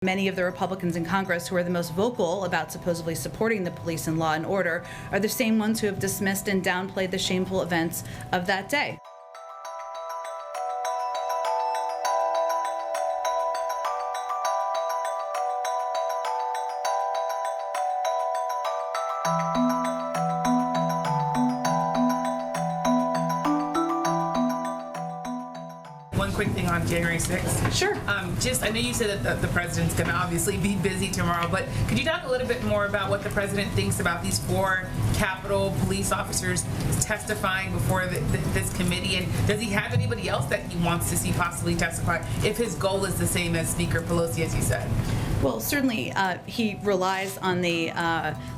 Many of the Republicans in Congress who are the most vocal about supposedly supporting the police and law and order are the same ones who have dismissed and downplayed the shameful events of that day. One quick thing on January 6th. Sure. I know you said that the president's going to obviously be busy tomorrow, but could you talk a little bit more about what the president thinks about these 4 Capitol police officers testifying before this committee? And does he have anybody else that he wants to see possibly testify if his goal is the same as Speaker Pelosi, as you said? Well, certainly he relies on the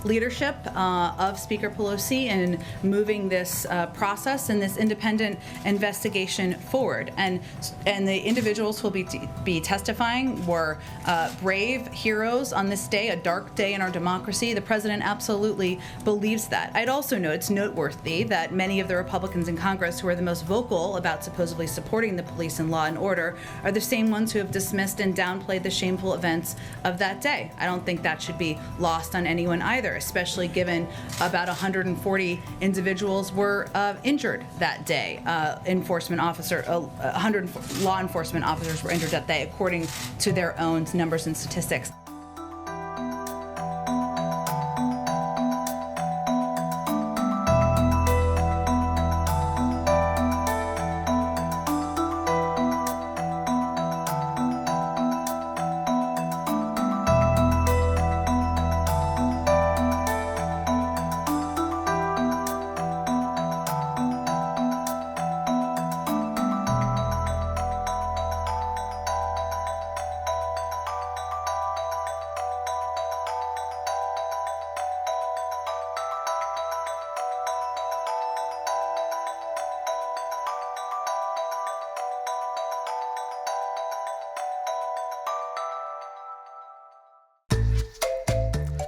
leadership of Speaker Pelosi in moving this process and this independent investigation forward. And the individuals who will be testifying were brave heroes on this day, a dark day in our democracy. The president absolutely believes that. I'd also note it's noteworthy that many of the Republicans in Congress who are the most vocal about supposedly supporting the police and law and order are the same ones who have dismissed and downplayed the shameful events of that day. I don't think that should be lost on anyone either, especially given about 140 individuals were injured that day. 100 law enforcement officers were injured that day, according to their own numbers and statistics.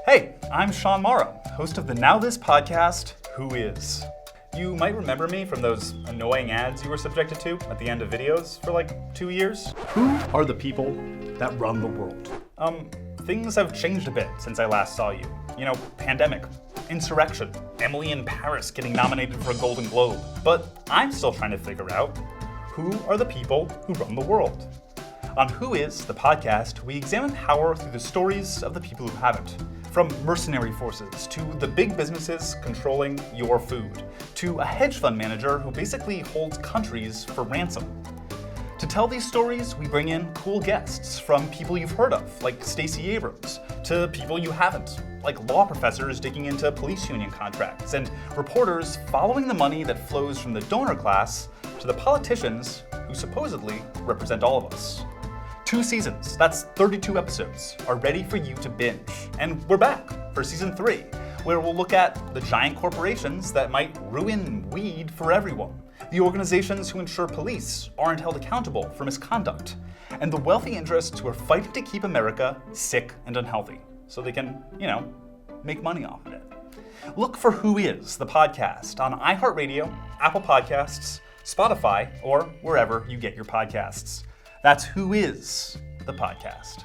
Hey, I'm Sean Morrow, host of the NowThis podcast, Who Is? You might remember me from those annoying ads you were subjected to at the end of videos for like 2 years. Who are the people that run the world? Things have changed a bit since I last saw you. You know, pandemic, Insurrection, Emily in Paris getting nominated for a Golden Globe. But I'm still trying to figure out, who are the people who run the world? On Who Is, the podcast, we examine power through the stories of the people who haven't. From mercenary forces, to the big businesses controlling your food, to a hedge fund manager who basically holds countries for ransom. To tell these stories, we bring in cool guests, from people you've heard of, like Stacey Abrams, to people you haven't, like law professors digging into police union contracts, and reporters following the money that flows from the donor class to the politicians who supposedly represent all of us. 2 seasons, that's 32 episodes, are ready for you to binge. And we're back for season 3, where we'll look at the giant corporations that might ruin weed for everyone, the organizations who ensure police aren't held accountable for misconduct, and the wealthy interests who are fighting to keep America sick and unhealthy, so they can, make money off of it. Look for Who Is, the podcast, on iHeartRadio, Apple Podcasts, Spotify, or wherever you get your podcasts. That's Who Is, the podcast.